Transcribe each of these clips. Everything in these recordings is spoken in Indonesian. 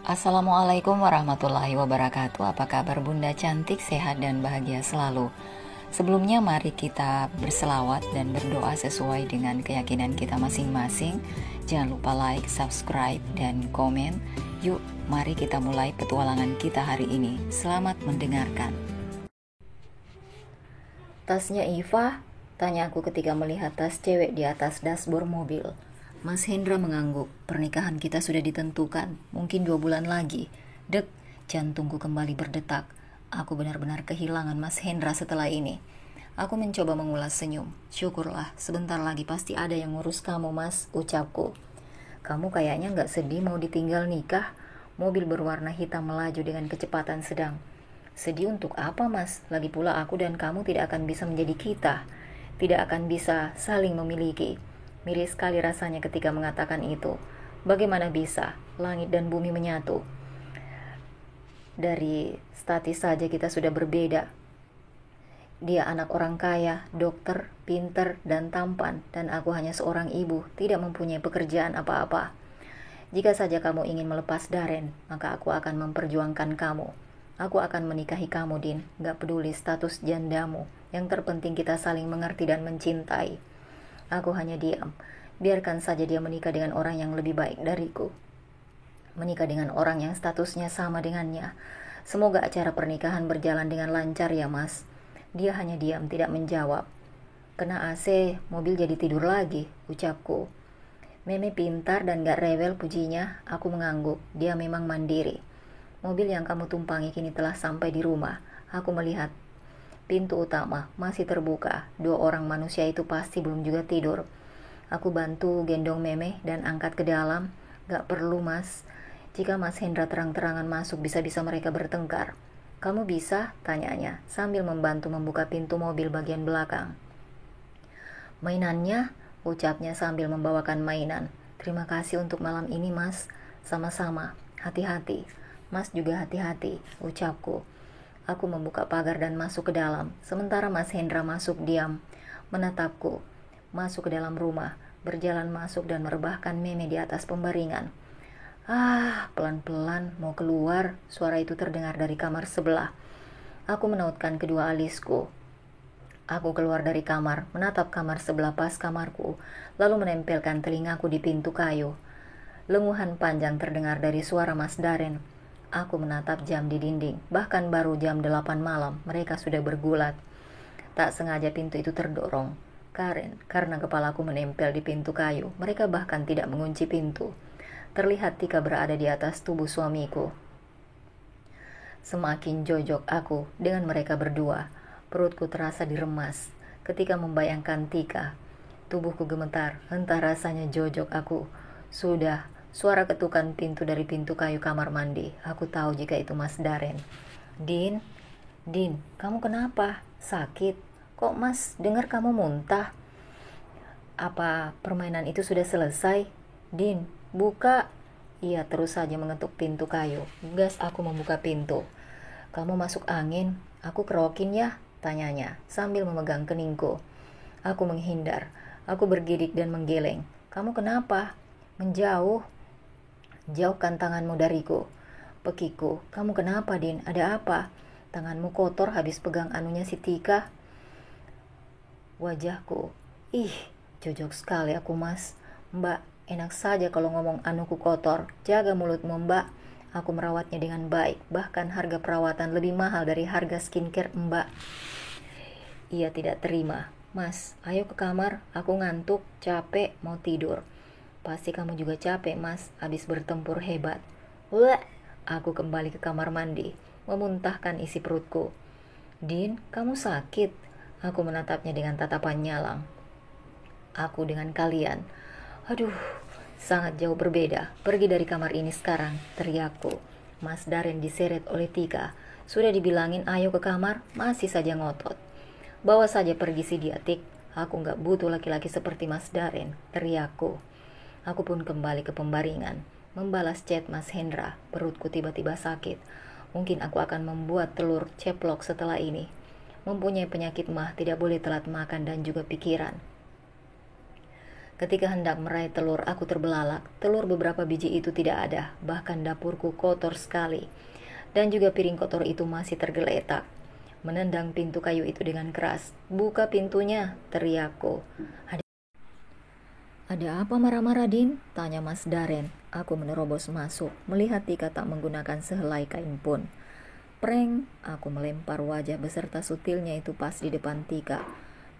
Assalamualaikum warahmatullahi wabarakatuh. Apa kabar Bunda cantik, sehat dan bahagia selalu. Sebelumnya mari kita berselawat dan berdoa sesuai dengan keyakinan kita masing-masing. Jangan lupa like, subscribe, dan komen. Yuk, mari kita mulai petualangan kita hari ini. Selamat mendengarkan. Tasnya Iva? Tanya aku ketika melihat tas cewek di atas dashboard mobil. Mas Hendra mengangguk. Pernikahan kita sudah ditentukan, mungkin 2 bulan lagi. Dek, jantungku kembali berdetak. Aku benar-benar kehilangan Mas Hendra setelah ini. Aku mencoba mengulas senyum. Syukurlah, sebentar lagi pasti ada yang ngurus kamu, Mas, ucapku. Kamu kayaknya gak sedih mau ditinggal nikah? Mobil berwarna hitam melaju dengan kecepatan sedang. Sedih untuk apa, Mas? Lagi pula aku dan kamu tidak akan bisa menjadi kita. Tidak akan bisa saling memiliki. Miris sekali rasanya ketika mengatakan itu. Bagaimana bisa langit dan bumi menyatu? Dari status saja kita sudah berbeda. Dia anak orang kaya, dokter, pinter, dan tampan. Dan aku hanya seorang ibu, tidak mempunyai pekerjaan apa-apa. Jika saja kamu ingin melepas Daren, maka aku akan memperjuangkan kamu. Aku akan menikahi kamu, Din. Gak peduli status jandamu. Yang terpenting kita saling mengerti dan mencintai. Aku hanya diam. Biarkan saja dia menikah dengan orang yang lebih baik dariku. Menikah dengan orang yang statusnya sama dengannya. Semoga acara pernikahan berjalan dengan lancar ya, Mas. Dia hanya diam, tidak menjawab. Kena AC, mobil jadi tidur lagi, ucapku. Meme pintar dan gak rewel, pujinya. Aku mengangguk. Dia memang mandiri. Mobil yang kamu tumpangi kini telah sampai di rumah. Aku melihat pintu utama masih terbuka. 2 orang manusia itu pasti belum juga tidur. Aku bantu gendong Meme dan angkat ke dalam. Gak perlu, Mas. Jika Mas Hendra terang-terangan masuk, bisa-bisa mereka bertengkar. Kamu bisa? Tanyanya sambil membantu membuka pintu mobil bagian belakang. Mainannya? Ucapnya sambil membawakan mainan. Terima kasih untuk malam ini, Mas. Sama-sama. Hati-hati. Mas juga hati-hati, ucapku. Aku membuka pagar dan masuk ke dalam. Sementara Mas Hendra masuk diam, menatapku. Masuk ke dalam rumah, berjalan masuk dan merebahkan Meme di atas pembaringan. Pelan-pelan mau keluar, suara itu terdengar dari kamar sebelah. Aku menautkan kedua alisku. Aku keluar dari kamar, menatap kamar sebelah pas kamarku, lalu menempelkan telingaku di pintu kayu. Lenguhan panjang terdengar dari suara Mas Daren. Aku menatap jam di dinding, bahkan baru jam 8 malam, mereka sudah bergulat. Tak sengaja pintu itu terdorong. Karena kepalaku menempel di pintu kayu, mereka bahkan tidak mengunci pintu. Terlihat Tika berada di atas tubuh suamiku. Semakin jojok aku dengan mereka berdua. Perutku terasa diremas ketika membayangkan Tika. Tubuhku gemetar, entah rasanya jojok aku. Sudah. Suara ketukan pintu dari pintu kayu kamar mandi. Aku tahu jika itu Mas Daren. Din, kamu kenapa? Sakit? Kok Mas dengar kamu muntah? Apa permainan itu sudah selesai? Din, buka. Ia terus saja mengetuk pintu kayu. Gas aku membuka pintu. Kamu masuk angin, aku kerokin ya? Tanyanya sambil memegang keningku. Aku menghindar. Aku bergidik dan menggeleng. Kamu kenapa? Menjauh. Jauhkan tanganmu dariku. Pekiku. Kamu kenapa, Din? Ada apa? Tanganmu kotor habis pegang anunya si Tika. Wajahku. Jojok sekali aku, Mas. Mbak, enak saja kalau ngomong anuku kotor. Jaga mulutmu, Mbak. Aku merawatnya dengan baik. Bahkan harga perawatan lebih mahal dari harga skincare Mbak. Ia tidak terima. Mas, ayo ke kamar. Aku ngantuk, capek, mau tidur. Pasti kamu juga capek, Mas, habis bertempur hebat. Wah, aku kembali ke kamar mandi, memuntahkan isi perutku. Din, kamu sakit? Aku menatapnya dengan tatapan nyalang. Aku dengan kalian. Aduh, sangat jauh berbeda. Pergi dari kamar ini sekarang, teriakku. Mas Daren diseret oleh Tika. Sudah dibilangin ayo ke kamar, masih saja ngotot. Bawa saja pergi si Diatik. Aku gak butuh laki-laki seperti Mas Daren, teriakku. Aku pun kembali ke pembaringan, membalas chat Mas Hendra. Perutku tiba-tiba sakit. Mungkin aku akan membuat telur ceplok setelah ini. Mempunyai penyakit mah tidak boleh telat makan dan juga pikiran. Ketika hendak meraih telur, aku terbelalak. Telur beberapa biji itu tidak ada, bahkan dapurku kotor sekali. Dan juga piring kotor itu masih tergeletak. Menendang pintu kayu itu dengan keras. "Buka pintunya," teriakku. "Ada apa marah-marah, Din?" tanya Mas Daren. Aku menerobos masuk, melihat Tika tak menggunakan sehelai kain pun. "Prank," aku melempar wajah beserta sutilnya itu pas di depan Tika.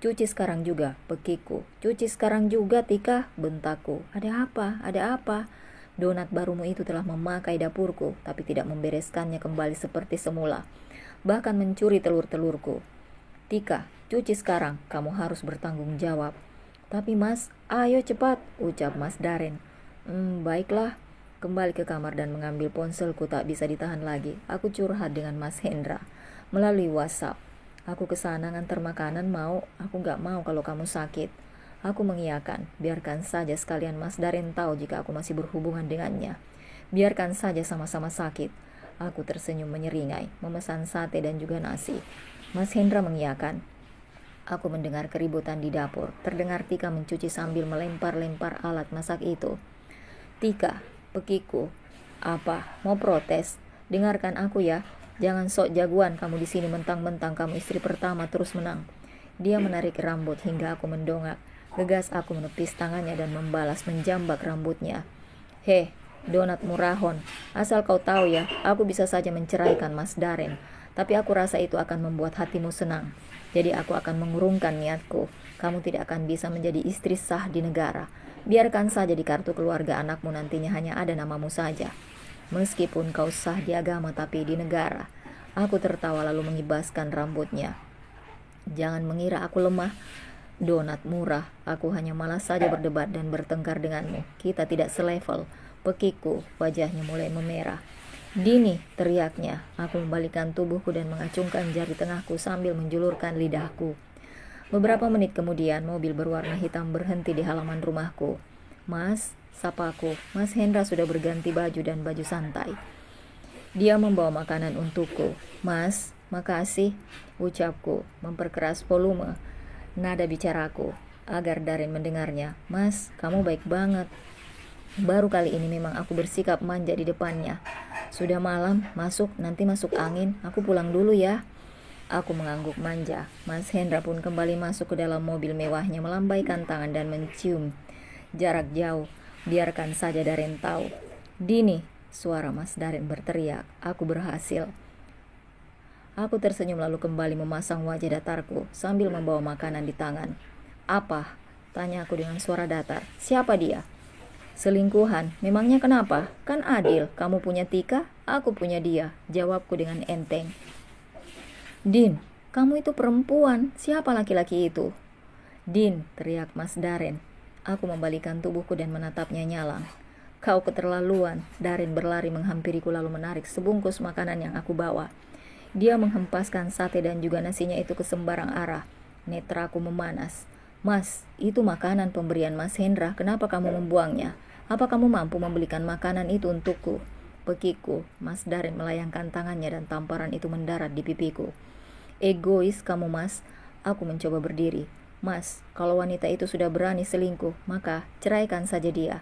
"Cuci sekarang juga," pekiku. "Cuci sekarang juga, Tika," bentakku. "Ada apa? Ada apa?" "Donat barumu itu telah memakai dapurku, tapi tidak membereskannya kembali seperti semula. Bahkan mencuri telur-telurku." "Tika, cuci sekarang, kamu harus bertanggung jawab." "Tapi Mas, ayo cepat," ucap Mas Daren. Baiklah." Kembali ke kamar dan mengambil ponselku, tak bisa ditahan lagi. Aku curhat dengan Mas Hendra melalui WhatsApp. "Aku kesana ngantar makanan mau, aku gak mau kalau kamu sakit." Aku mengiyakan. Biarkan saja sekalian Mas Daren tahu jika aku masih berhubungan dengannya. Biarkan saja sama-sama sakit. Aku tersenyum menyeringai, memesan sate dan juga nasi. Mas Hendra mengiyakan. Aku mendengar keributan di dapur. Terdengar Tika mencuci sambil melempar-lempar alat masak itu. "Tika," pekiku. "Apa? Mau protes? Dengarkan aku ya. Jangan sok jagoan kamu di sini mentang-mentang kamu istri pertama terus menang." Dia menarik rambut hingga aku mendongak. Gegas aku menepis tangannya dan membalas menjambak rambutnya. "Heh, donat murahon. Asal kau tahu ya, aku bisa saja menceraikan Mas Daren. Tapi aku rasa itu akan membuat hatimu senang. Jadi aku akan mengurungkan niatku. Kamu tidak akan bisa menjadi istri sah di negara. Biarkan saja di kartu keluarga anakmu nantinya hanya ada namamu saja. Meskipun kau sah di agama tapi di negara." Aku tertawa lalu mengibaskan rambutnya. "Jangan mengira aku lemah. Donat murah. Aku hanya malas saja berdebat dan bertengkar denganmu. Kita tidak selevel." Pekiku, wajahnya mulai memerah. "Dini," teriaknya. Aku membalikkan tubuhku dan mengacungkan jari tengahku sambil menjulurkan lidahku. Beberapa menit kemudian, mobil berwarna hitam berhenti di halaman rumahku. "Mas," sapaku. Mas Hendra sudah berganti baju dan baju santai. Dia membawa makanan untukku. "Mas, makasih," ucapku, memperkeras volume nada bicaraku agar Daren mendengarnya. "Mas, kamu baik banget." Baru kali ini memang aku bersikap manja di depannya. "Sudah malam, masuk, nanti masuk angin. Aku pulang dulu ya." Aku mengangguk manja. Mas Hendra pun kembali masuk ke dalam mobil mewahnya, melambaikan tangan dan mencium jarak jauh. Biarkan saja Daren tahu. "Dini," suara Mas Daren berteriak. "Aku berhasil." Aku tersenyum lalu kembali memasang wajah datarku sambil membawa makanan di tangan. "Apa?" tanya aku dengan suara datar. "Siapa dia?" "Selingkuhan. Memangnya kenapa? Kan adil. Kamu punya Tika, aku punya dia," jawabku dengan enteng. "Din, kamu itu perempuan. Siapa laki-laki itu?" "Din," teriak Mas Daren. Aku membalikan tubuhku dan menatapnya nyalang. "Kau keterlaluan." Daren berlari menghampiriku lalu menarik sebungkus makanan yang aku bawa. Dia menghempaskan sate dan juga nasinya itu ke sembarang arah. Netraku memanas. "Mas, itu makanan pemberian Mas Hendra. Kenapa kamu membuangnya? Apa kamu mampu membelikan makanan itu untukku?" Pekiku. Mas Daren melayangkan tangannya dan tamparan itu mendarat di pipiku. "Egois kamu, Mas." Aku mencoba berdiri. "Mas, kalau wanita itu sudah berani selingkuh, maka ceraikan saja dia."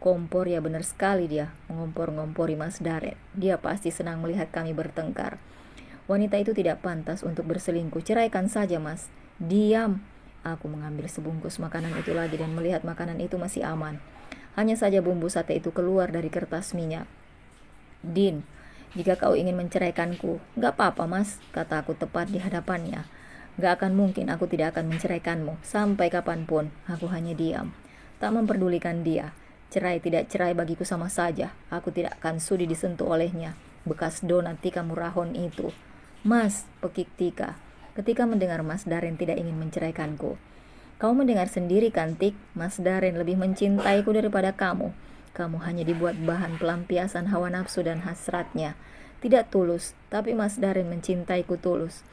"Kompor ya, benar sekali dia," mengompor-ngompori Mas Daren. "Dia pasti senang melihat kami bertengkar. Wanita itu tidak pantas untuk berselingkuh. Ceraikan saja, Mas." "Diam." Aku mengambil sebungkus makanan itu lagi dan melihat makanan itu masih aman. Hanya saja bumbu sate itu keluar dari kertas minyak. "Din, jika kau ingin menceraikanku, gak apa-apa Mas," kata aku tepat di hadapannya. "Gak akan mungkin aku tidak akan menceraikanmu. Sampai kapanpun." Aku hanya diam, tak memperdulikan dia. Cerai tidak cerai bagiku sama saja. Aku tidak akan sudi disentuh olehnya. Bekas donat Tika murahon itu. "Mas," pekik Tika ketika mendengar Mas Daren tidak ingin menceraikanku. "Kau mendengar sendiri kan, Tik? Mas Daren lebih mencintaiku daripada kamu. Kamu hanya dibuat bahan pelampiasan hawa nafsu dan hasratnya. Tidak tulus, tapi Mas Daren mencintaiku tulus.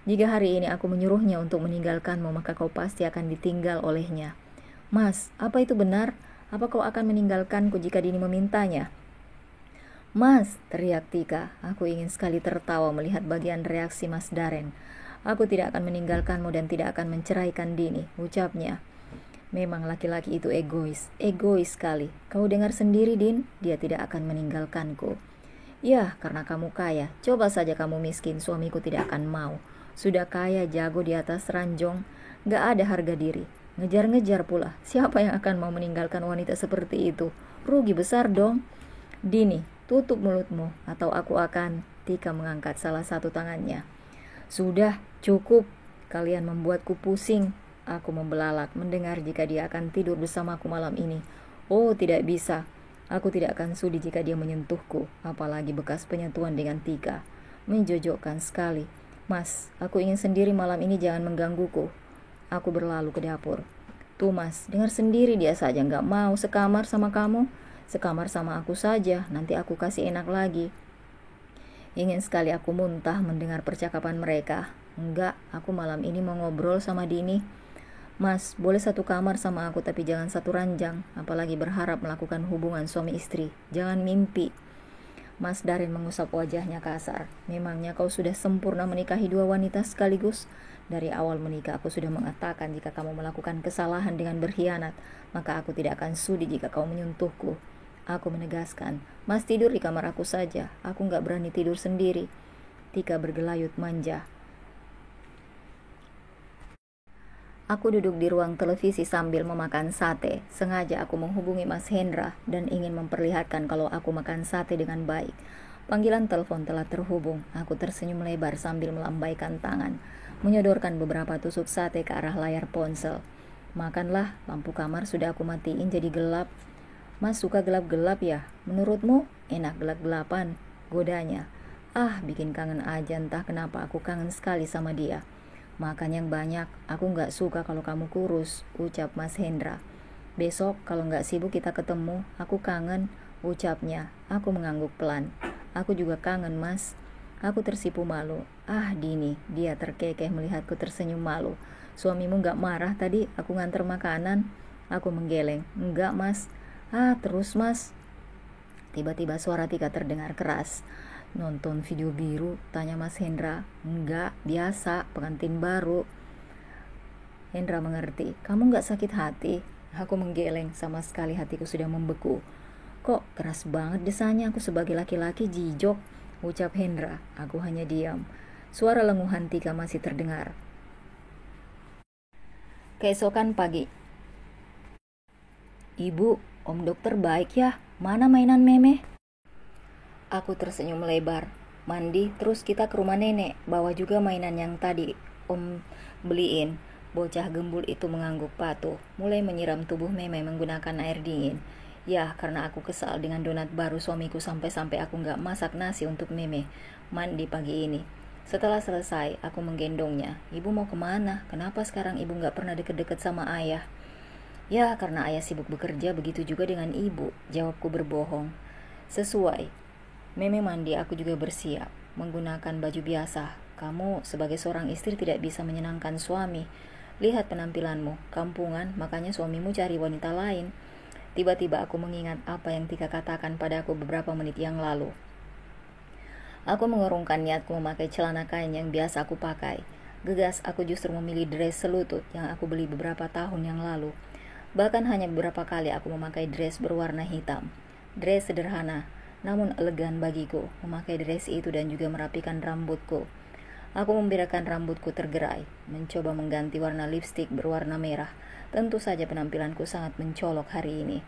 Jika hari ini aku menyuruhnya untuk meninggalkanmu, maka kau pasti akan ditinggal olehnya." "Mas, apa itu benar? Apa kau akan meninggalkanku jika Dini memintanya?" "Mas," teriak Tika. Aku ingin sekali tertawa melihat bagian reaksi Mas Daren. "Aku tidak akan meninggalkanmu dan tidak akan menceraikan Dini," ucapnya. Memang laki-laki itu egois sekali. Kau dengar sendiri, Din, dia tidak akan meninggalkanku. Ya, karena kamu kaya. Coba saja kamu miskin, suamiku tidak akan mau. Sudah kaya, jago di atas ranjang, gak ada harga diri. Ngejar-ngejar pula. Siapa yang akan mau meninggalkan wanita seperti itu? Rugi besar dong. Dini, tutup mulutmu, atau aku akan... Tika mengangkat salah satu tangannya. Sudah, cukup. Kalian membuatku pusing. Aku membelalak mendengar jika dia akan tidur bersamaku malam ini. Oh, tidak bisa. Aku tidak akan sudi jika dia menyentuhku, apalagi bekas penyentuhan dengan Tika. Menjojokkan sekali. Mas, aku ingin sendiri malam ini, jangan menggangguku. Aku berlalu ke dapur. Tuh mas, dengar sendiri dia saja gak mau sekamar sama kamu. Sekamar sama aku saja, nanti aku kasih enak lagi. Ingin sekali aku muntah mendengar percakapan mereka. Enggak, aku malam ini mau ngobrol sama Dini. Mas, boleh satu kamar sama aku tapi jangan satu ranjang, apalagi berharap melakukan hubungan suami istri. Jangan mimpi. Mas Darin mengusap wajahnya kasar. Memangnya kau sudah sempurna menikahi dua wanita sekaligus? Dari awal menikah aku sudah mengatakan jika kamu melakukan kesalahan dengan berkhianat, maka aku tidak akan sudi jika kau menyentuhku. Aku menegaskan, Mas tidur di kamar aku saja, aku gak berani tidur sendiri. Tika bergelayut manja. Aku duduk di ruang televisi sambil memakan sate. Sengaja aku menghubungi Mas Hendra dan ingin memperlihatkan kalau aku makan sate dengan baik. Panggilan telepon telah terhubung. Aku tersenyum lebar sambil melambaikan tangan, menyodorkan beberapa tusuk sate ke arah layar ponsel. Makanlah, lampu kamar sudah aku matiin jadi gelap. Mas suka gelap-gelap ya? Menurutmu enak gelap-gelapan? Godanya. Bikin kangen aja, entah kenapa aku kangen sekali sama dia. Makan yang banyak, aku gak suka kalau kamu kurus, ucap Mas Hendra. Besok kalau gak sibuk kita ketemu, aku kangen, ucapnya. Aku mengangguk pelan. Aku juga kangen mas. Aku tersipu malu. Dini, dia terkekeh melihatku tersenyum malu. Suamimu gak marah tadi aku nganter makanan? Aku menggeleng. Enggak mas. Terus mas. Tiba-tiba suara Tika terdengar keras. Nonton video biru? Tanya Mas Hendra. Enggak, biasa, pengantin baru. Hendra mengerti. Kamu gak sakit hati? Aku menggeleng, sama sekali hatiku sudah membeku. Kok keras banget desanya, aku sebagai laki-laki jijok, ucap Hendra. Aku hanya diam. Suara lenguhan Tika masih terdengar. Keesokan pagi. Ibu, om dokter baik ya? Mana mainan meme? Aku tersenyum lebar. Mandi, terus kita ke rumah nenek. Bawa juga mainan yang tadi om beliin. Bocah gembul itu mengangguk patuh, mulai menyiram tubuh meme menggunakan air dingin. Ya, karena aku kesal dengan donat baru suamiku sampai-sampai aku gak masak nasi untuk meme mandi pagi ini. Setelah selesai, aku menggendongnya. Ibu mau kemana? Kenapa sekarang ibu gak pernah deket-deket sama ayah? Ya, karena ayah sibuk bekerja, begitu juga dengan ibu, jawabku berbohong. Sesuai. Meme mandi, aku juga bersiap, menggunakan baju biasa. Kamu sebagai seorang istri tidak bisa menyenangkan suami. Lihat penampilanmu, kampungan, makanya suamimu cari wanita lain. Tiba-tiba aku mengingat apa yang Tika katakan padaku beberapa menit yang lalu. Aku mengurungkan niatku memakai celana kain yang biasa aku pakai. Gegas aku justru memilih dress selutut yang aku beli beberapa tahun yang lalu. Bahkan hanya beberapa kali aku memakai dress berwarna hitam. Dress sederhana, namun elegan bagiku, memakai dress itu dan juga merapikan rambutku. Aku membiarkan rambutku tergerai, mencoba mengganti warna lipstik berwarna merah. Tentu saja penampilanku sangat mencolok hari ini.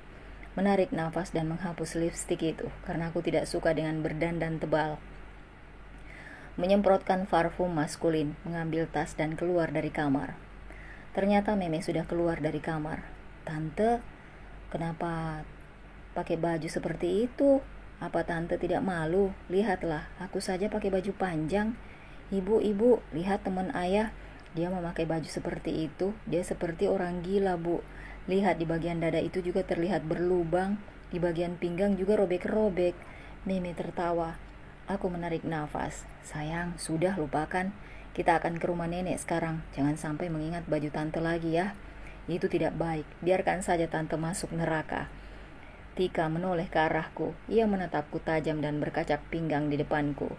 Menarik nafas dan menghapus lipstik itu, karena aku tidak suka dengan berdandan tebal. Menyemprotkan parfum maskulin, mengambil tas dan keluar dari kamar. Ternyata Meme sudah keluar dari kamar. Tante, kenapa pakai baju seperti itu? Apa tante tidak malu? Lihatlah, aku saja pakai baju panjang. Ibu, lihat teman ayah. Dia memakai baju seperti itu. Dia seperti orang gila, Bu. Lihat di bagian dada itu juga terlihat berlubang. Di bagian pinggang juga robek-robek. Meme tertawa. Aku menarik nafas. Sayang, sudah lupakan. Kita akan ke rumah nenek sekarang. Jangan sampai mengingat baju tante lagi ya. Itu tidak baik. Biarkan saja tante masuk neraka. Tika menoleh ke arahku. Ia menatapku tajam dan berkacak pinggang di depanku.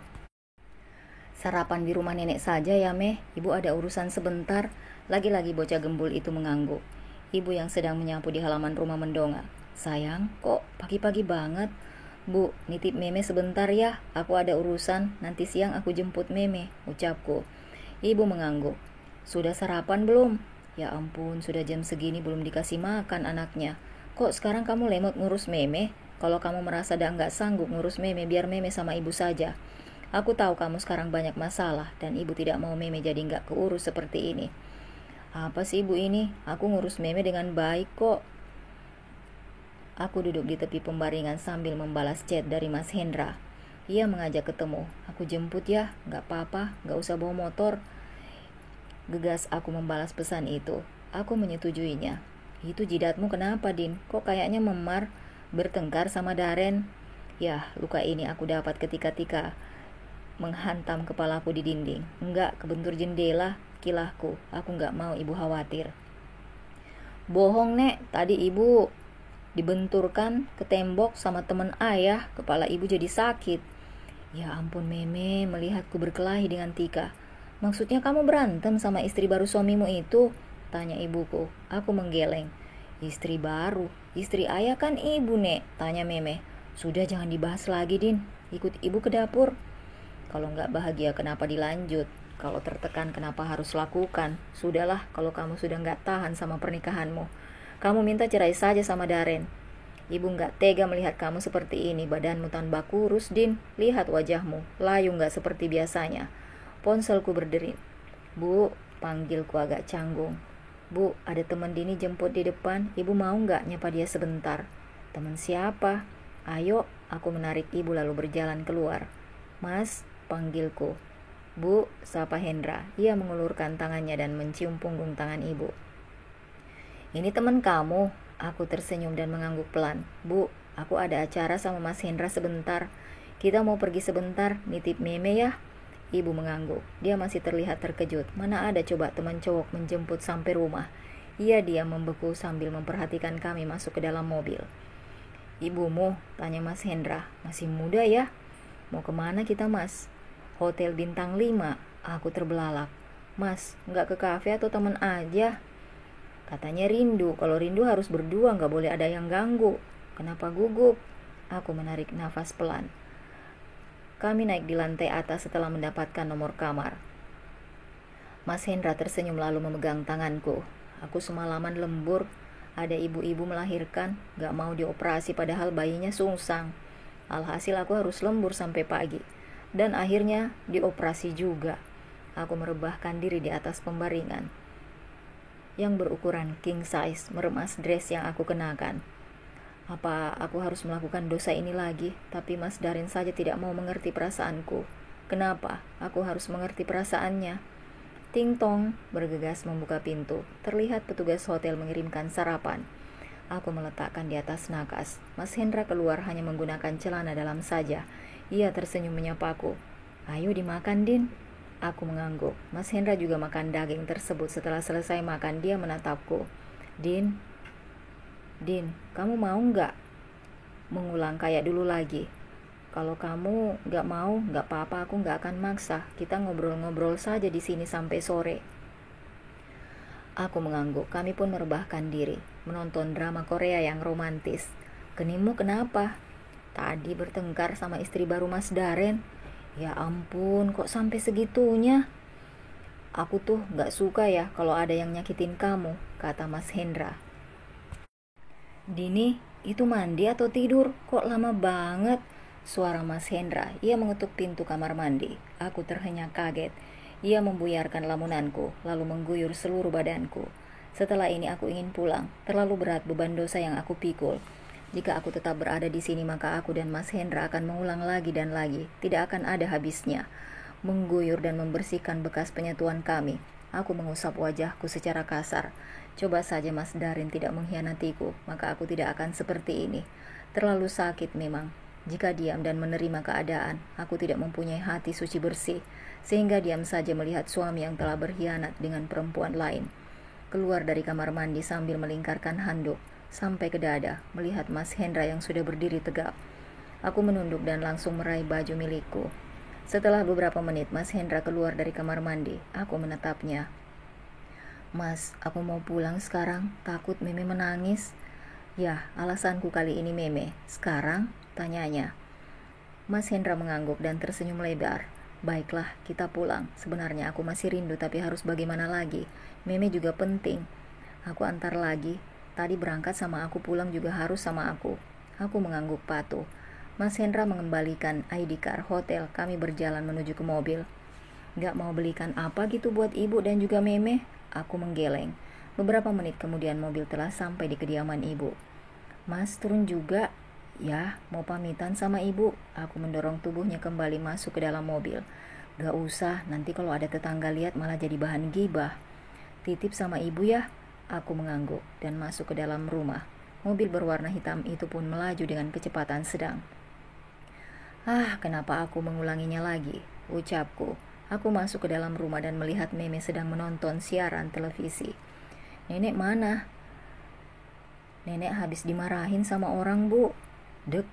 Sarapan di rumah nenek saja ya, Meh. Ibu ada urusan sebentar. Lagi-lagi bocah gembul itu mengangguk. Ibu yang sedang menyapu di halaman rumah mendongak. "Sayang, kok pagi-pagi banget? Bu, nitip Meme sebentar ya, aku ada urusan, nanti siang aku jemput Meme," ucapku. Ibu mengangguk. "Sudah sarapan belum?" "Ya ampun, sudah jam segini belum dikasih makan anaknya." "Kok sekarang kamu lemot ngurus Meme? Kalau kamu merasa nggak sanggup ngurus Meme, biar Meme sama ibu saja. Aku tahu kamu sekarang banyak masalah, dan ibu tidak mau Meme jadi nggak keurus seperti ini." "Apa sih ibu ini? Aku ngurus Meme dengan baik kok." Aku duduk di tepi pembaringan sambil membalas chat dari Mas Hendra. Ia mengajak ketemu. "Aku jemput ya, nggak apa-apa, nggak usah bawa motor." Gegas aku membalas pesan itu. Aku menyetujuinya. "Itu jidatmu kenapa, Din? Kok kayaknya memar? Bertengkar sama Daren?" "Ya, luka ini aku dapat ketika menghantam kepalaku di dinding." "Enggak, kebentur jendela," kilahku. "Aku nggak mau ibu khawatir." "Bohong, Nek. Tadi ibu dibenturkan ke tembok sama temen ayah. Kepala ibu jadi sakit." "Ya ampun, Meme," melihatku berkelahi dengan Tika. "Maksudnya kamu berantem sama istri baru suamimu itu?" tanya ibuku. Aku menggeleng. "Istri baru? Istri ayah kan ibu, Nek," tanya Meme. "Sudah, jangan dibahas lagi, Din. Ikut ibu ke dapur." "Kalau nggak bahagia kenapa dilanjut? Kalau tertekan kenapa harus lakukan? Sudahlah, kalau kamu sudah nggak tahan sama pernikahanmu, kamu minta cerai saja sama Daren. Ibu nggak tega melihat kamu seperti ini. Badanmu tambah kurus, Din. Lihat wajahmu, layu nggak seperti biasanya." Ponselku berdering. "Bu," panggilku agak canggung. "Bu, ada teman Dini jemput di depan. Ibu mau nggak nyapa dia sebentar?" "Teman siapa?" "Ayo." Aku menarik ibu lalu berjalan keluar. "Mas," panggilku. "Bu," sapa Hendra. Ia mengulurkan tangannya dan mencium punggung tangan ibu. "Ini teman kamu?" Aku tersenyum dan mengangguk pelan. "Bu, aku ada acara sama Mas Hendra sebentar. Kita mau pergi sebentar, nitip Meme ya." Ibu mengangguk. Dia masih terlihat terkejut. Mana ada coba teman cowok menjemput sampai rumah. Ia diam membeku sambil memperhatikan kami masuk ke dalam mobil. "Ibumu?" tanya Mas Hendra. "Masih muda ya?" "Mau kemana kita, Mas?" "Hotel bintang 5. Aku terbelalak. "Mas, nggak ke kafe atau teman aja?" "Katanya rindu. Kalau rindu harus berdua, nggak boleh ada yang ganggu." "Kenapa gugup?" Aku menarik nafas pelan. Kami naik di lantai atas setelah mendapatkan nomor kamar. Mas Hendra tersenyum lalu memegang tanganku. Aku semalaman lembur. Ada ibu-ibu melahirkan, gak mau dioperasi padahal bayinya sungsang. Alhasil aku harus lembur sampai pagi. Dan akhirnya dioperasi juga. Aku merebahkan diri di atas pembaringan yang berukuran king size, meremas dress yang aku kenakan. Apa aku harus melakukan dosa ini lagi? Tapi Mas Darin saja tidak mau mengerti perasaanku. Kenapa aku harus mengerti perasaannya? Ting tong, bergegas membuka pintu. Terlihat petugas hotel mengirimkan sarapan. Aku meletakkan di atas nakas. Mas Hendra keluar hanya menggunakan celana dalam saja. Ia tersenyum menyapaku. "Ayo dimakan, Din." Aku mengangguk. Mas Hendra juga makan daging tersebut. Setelah selesai makan, dia menatapku. Din, kamu mau nggak mengulang kayak dulu lagi?" "Kalau kamu nggak mau, nggak apa-apa, aku nggak akan maksa. Kita ngobrol-ngobrol saja di sini sampai sore." Aku mengangguk. Kami pun merebahkan diri, menonton drama Korea yang romantis. "Keningmu kenapa?" "Tadi bertengkar sama istri baru Mas Daren." "Ya ampun, kok sampai segitunya?" "Aku tuh nggak suka ya kalau ada yang nyakitin kamu," kata Mas Hendra. "Dini, itu mandi atau tidur? Kok lama banget?" Suara Mas Hendra. Ia mengetuk pintu kamar mandi. Aku terhenyak kaget. Ia membuyarkan lamunanku, lalu mengguyur seluruh badanku. "Setelah ini aku ingin pulang. Terlalu berat beban dosa yang aku pikul. Jika aku tetap berada di sini, maka aku dan Mas Hendra akan mengulang lagi dan lagi. Tidak akan ada habisnya." Mengguyur dan membersihkan bekas penyentuhan kami. Aku mengusap wajahku secara kasar. Coba saja Mas Darin tidak mengkhianatiku, maka aku tidak akan seperti ini. Terlalu sakit memang. Jika diam dan menerima keadaan, aku tidak mempunyai hati suci bersih, sehingga diam saja melihat suami yang telah berkhianat dengan perempuan lain. Keluar dari kamar mandi sambil melingkarkan handuk, sampai ke dada, melihat Mas Hendra yang sudah berdiri tegap. Aku menunduk dan langsung meraih baju milikku. Setelah beberapa menit, Mas Hendra keluar dari kamar mandi. Aku menatapnya. Mas, aku mau pulang sekarang, takut Meme menangis. Ya, alasanku kali ini Meme. Sekarang? Tanyanya. Mas Hendra mengangguk dan tersenyum lebar. Baiklah, kita pulang. Sebenarnya aku masih rindu tapi harus bagaimana lagi. Meme juga penting. Aku antar lagi. Tadi berangkat sama aku, pulang juga harus sama aku. Aku mengangguk patuh. Mas Hendra mengembalikan ID card hotel. Kami berjalan menuju ke mobil. Gak mau belikan apa gitu buat ibu dan juga Meme? Aku menggeleng. Beberapa menit kemudian mobil telah sampai di kediaman ibu. Mas turun juga. Ya, mau pamitan sama ibu. Aku mendorong tubuhnya kembali masuk ke dalam mobil. Gak usah, nanti kalau ada tetangga lihat malah jadi bahan gibah. Titip sama ibu ya. Aku mengangguk dan masuk ke dalam rumah. Mobil berwarna hitam itu pun melaju dengan kecepatan sedang. Kenapa aku mengulanginya lagi? Ucapku. Aku masuk ke dalam rumah dan melihat Meme sedang menonton siaran televisi. Nenek mana? Nenek habis dimarahin sama orang, Bu. Dek,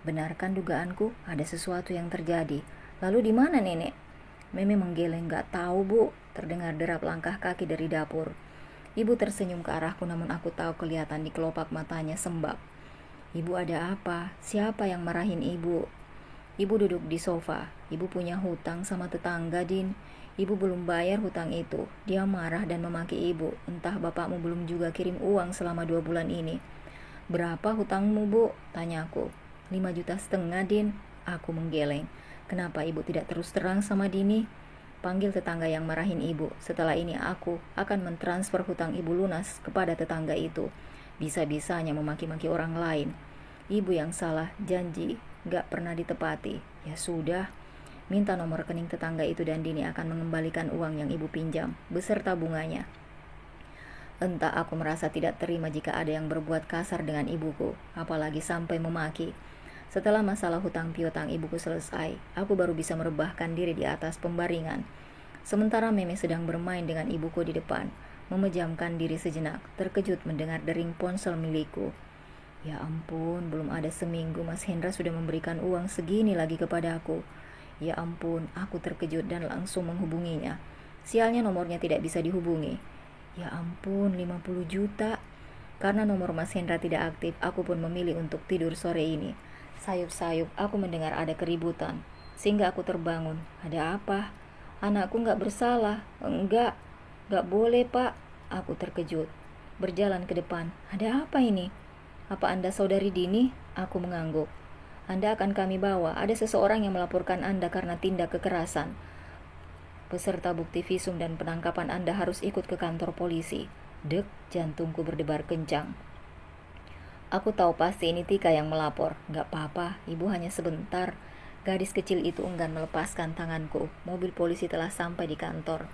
benarkan dugaanku, ada sesuatu yang terjadi. Lalu di mana nenek? Meme menggeleng, gak tahu Bu. Terdengar derap langkah kaki dari dapur. Ibu tersenyum ke arahku, namun aku tahu kelihatan di kelopak matanya sembab. Ibu ada apa? Siapa yang marahin ibu? Ibu duduk di sofa. Ibu punya hutang sama tetangga, Din. Ibu belum bayar hutang itu. Dia marah dan memaki ibu. Entah bapakmu belum juga kirim uang selama 2 bulan ini. Berapa hutangmu, Bu? Tanyaku. 5,5 juta, Din. Aku menggeleng. Kenapa ibu tidak terus terang sama Dini? Panggil tetangga yang marahin ibu. Setelah ini aku akan mentransfer hutang ibu lunas kepada tetangga itu. Bisa-bisanya memaki-maki orang lain. Ibu yang salah, janji gak pernah ditepati. Ya sudah, minta nomor rekening tetangga itu dan Dini akan mengembalikan uang yang ibu pinjam beserta bunganya. Entah aku merasa tidak terima jika ada yang berbuat kasar dengan ibuku, apalagi sampai memaki. Setelah masalah hutang piutang ibuku selesai, aku baru bisa merebahkan diri di atas pembaringan. Sementara Meme sedang bermain dengan ibuku di depan, memejamkan diri sejenak, terkejut mendengar dering ponsel milikku. Ya ampun, belum ada seminggu Mas Hendra sudah memberikan uang segini lagi kepada aku. Ya ampun, aku terkejut dan langsung menghubunginya. Sialnya nomornya tidak bisa dihubungi. Ya ampun, 50 juta. Karena nomor Mas Hendra tidak aktif, aku pun memilih untuk tidur sore ini. Sayup-sayup aku mendengar ada keributan, sehingga aku terbangun. Ada apa? Anakku gak bersalah. Enggak boleh Pak. Aku terkejut. Berjalan ke depan. Ada apa ini? Apa Anda saudari Dini? Aku mengangguk. Anda akan kami bawa. Ada seseorang yang melaporkan Anda karena tindak kekerasan. Beserta bukti visum dan penangkapan Anda harus ikut ke kantor polisi. Dek, jantungku berdebar kencang. Aku tahu pasti ini Tika yang melapor. Gak apa-apa, ibu hanya sebentar. Gadis kecil itu enggan melepaskan tanganku. Mobil polisi telah sampai di kantor.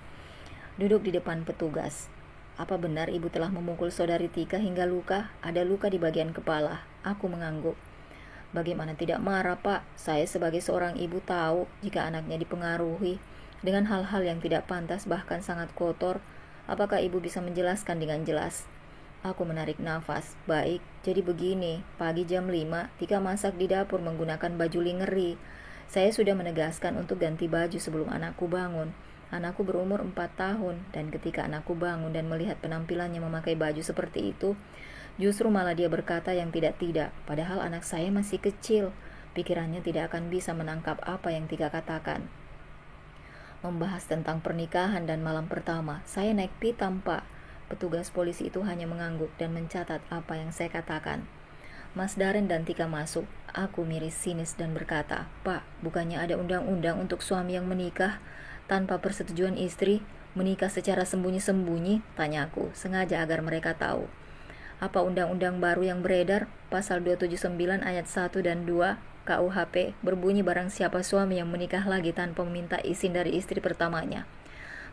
Duduk di depan petugas. Apa benar ibu telah memukul saudari Tika hingga luka? Ada luka di bagian kepala. Aku mengangguk. Bagaimana tidak marah, Pak? Saya sebagai seorang ibu tahu jika anaknya dipengaruhi dengan hal-hal yang tidak pantas, bahkan sangat kotor. Apakah ibu bisa menjelaskan dengan jelas? Aku menarik nafas. Baik, jadi begini. Pagi jam 5, Tika masak di dapur menggunakan baju lingerie. Saya sudah menegaskan untuk ganti baju sebelum anakku bangun. Anakku berumur 4 tahun, dan ketika anakku bangun dan melihat penampilannya memakai baju seperti itu, justru malah dia berkata yang tidak-tidak, padahal anak saya masih kecil. Pikirannya tidak akan bisa menangkap apa yang Tika katakan. Membahas tentang pernikahan dan malam pertama, saya naik pitam, Pak. Petugas polisi itu hanya mengangguk dan mencatat apa yang saya katakan. Mas Daren dan Tika masuk. Aku miris sinis dan berkata, Pak, bukannya ada undang-undang untuk suami yang menikah tanpa persetujuan istri, menikah secara sembunyi-sembunyi? Tanyaku, sengaja agar mereka tahu. Apa undang-undang baru yang beredar, pasal 279 ayat 1 dan 2 KUHP, berbunyi barang siapa suami yang menikah lagi tanpa meminta izin dari istri pertamanya,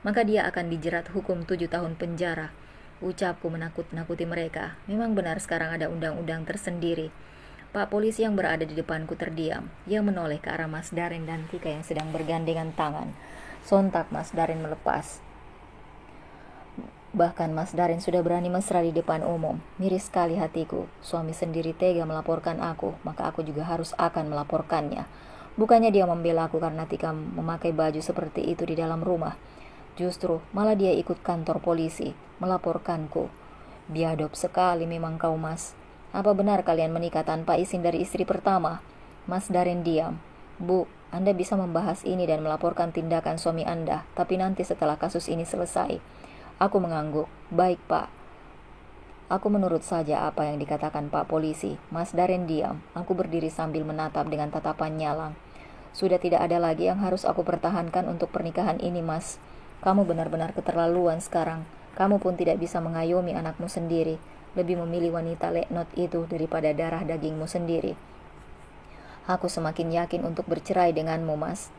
maka dia akan dijerat hukum 7 tahun penjara. Ucapku menakut-nakuti mereka. Memang benar sekarang ada undang-undang tersendiri. Pak polisi yang berada di depanku terdiam. Ia menoleh ke arah Mas Daren dan Tika yang sedang bergandengan tangan. Sontak Mas Daren melepas. Bahkan Mas Daren sudah berani mesra di depan umum. Miris sekali hatiku. Suami sendiri tega melaporkan aku, maka aku juga harus akan melaporkannya. Bukannya dia membela aku karena Tika memakai baju seperti itu di dalam rumah. Justru malah dia ikut kantor polisi, melaporkanku. Biadab sekali memang kau, Mas. Apa benar kalian menikah tanpa izin dari istri pertama? Mas Daren diam. Bu, Anda bisa membahas ini dan melaporkan tindakan suami Anda, tapi nanti setelah kasus ini selesai. Aku mengangguk. Baik, Pak. Aku menurut saja apa yang dikatakan Pak Polisi. Mas Daren diam. Aku berdiri sambil menatap dengan tatapan nyalang. Sudah tidak ada lagi yang harus aku pertahankan untuk pernikahan ini, Mas. Kamu benar-benar keterlaluan sekarang. Kamu pun tidak bisa mengayomi anakmu sendiri. Lebih memilih wanita leknot itu daripada darah dagingmu sendiri. Aku semakin yakin untuk bercerai denganmu, Mas.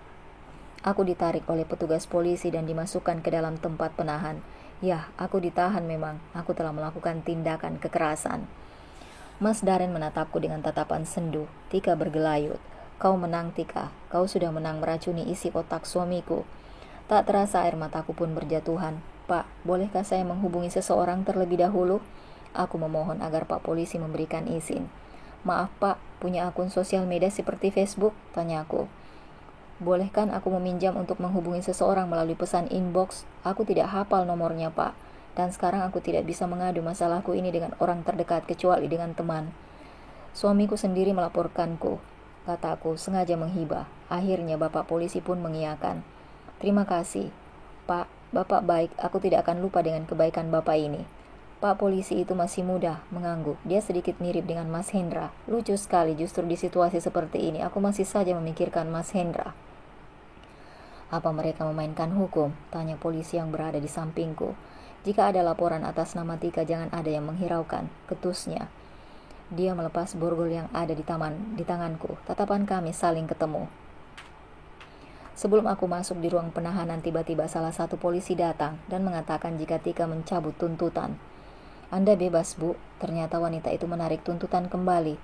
Aku ditarik oleh petugas polisi dan dimasukkan ke dalam tempat penahan. Ya, aku ditahan memang. Aku telah melakukan tindakan kekerasan. Mas Daren menatapku dengan tatapan sendu. Tika bergelayut. Kau menang, Tika. Kau sudah menang meracuni isi otak suamiku. Tak terasa air mataku pun berjatuhan. Pak, bolehkah saya menghubungi seseorang terlebih dahulu? Aku memohon agar Pak Polisi memberikan izin. Maaf, Pak, punya akun sosial media seperti Facebook? Tanyaku. Bolehkan aku meminjam untuk menghubungi seseorang melalui pesan inbox? Aku tidak hafal nomornya, Pak. Dan sekarang aku tidak bisa mengadu masalahku ini dengan orang terdekat kecuali dengan teman. Suamiku sendiri melaporkanku, kataku sengaja menghibah. Akhirnya Bapak Polisi pun mengiyakan. Terima kasih, Pak. Bapak baik, aku tidak akan lupa dengan kebaikan Bapak ini. Pak Polisi itu masih muda, mengangguk. Dia sedikit mirip dengan Mas Hendra. Lucu sekali justru di situasi seperti ini. Aku masih saja memikirkan Mas Hendra. Apa mereka memainkan hukum? Tanya polisi yang berada di sampingku. Jika ada laporan atas nama Tika, jangan ada yang menghiraukan, ketusnya. Dia melepas borgol yang ada di tanganku. Tatapan kami saling ketemu. Sebelum aku masuk di ruang penahanan, tiba-tiba salah satu polisi datang dan mengatakan jika Tika mencabut tuntutan. Anda bebas, Bu. Ternyata wanita itu menarik tuntutan kembali.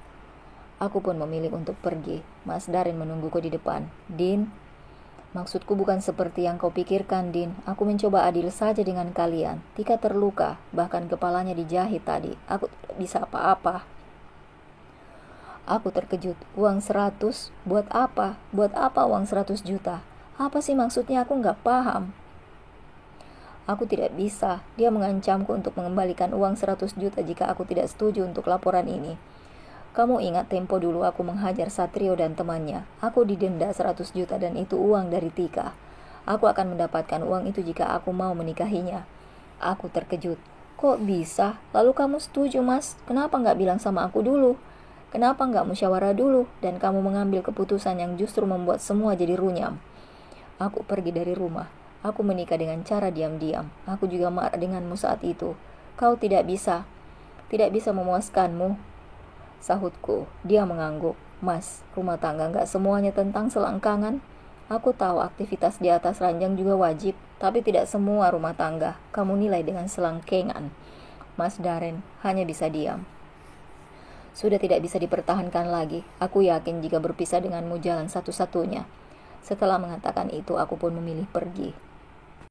Aku pun memilih untuk pergi. Mas Daren menungguku di depan. Din, maksudku bukan seperti yang kau pikirkan, Din. Aku mencoba adil saja dengan kalian. Tika terluka, bahkan kepalanya dijahit tadi. Aku tidak bisa apa-apa. Aku terkejut. Uang 100? Buat apa? Buat apa uang 100 juta? Apa sih maksudnya? Aku nggak paham. Aku tidak bisa. Dia mengancamku untuk mengembalikan uang 100 juta jika aku tidak setuju untuk laporan ini. Kamu ingat tempo dulu aku menghajar Satrio dan temannya. Aku didenda 100 juta dan itu uang dari Tika. Aku akan mendapatkan uang itu jika aku mau menikahinya. Aku terkejut. Kok bisa? Lalu kamu setuju, Mas? Kenapa nggak bilang sama aku dulu? Kenapa nggak musyawarah dulu dan kamu mengambil keputusan yang justru membuat semua jadi runyam? Aku pergi dari rumah. Aku menikah dengan cara diam-diam. Aku juga marah denganmu saat itu. Kau tidak bisa memuaskanmu, sahutku. Dia mengangguk. Mas, rumah tangga nggak semuanya tentang selangkangan. Aku tahu aktivitas di atas ranjang juga wajib, tapi tidak semua rumah tangga kamu nilai dengan selangkengan. Mas Daren hanya bisa diam. Sudah tidak bisa dipertahankan lagi. Aku yakin jika berpisah denganmu jalan satu-satunya. Setelah mengatakan itu, aku pun memilih pergi.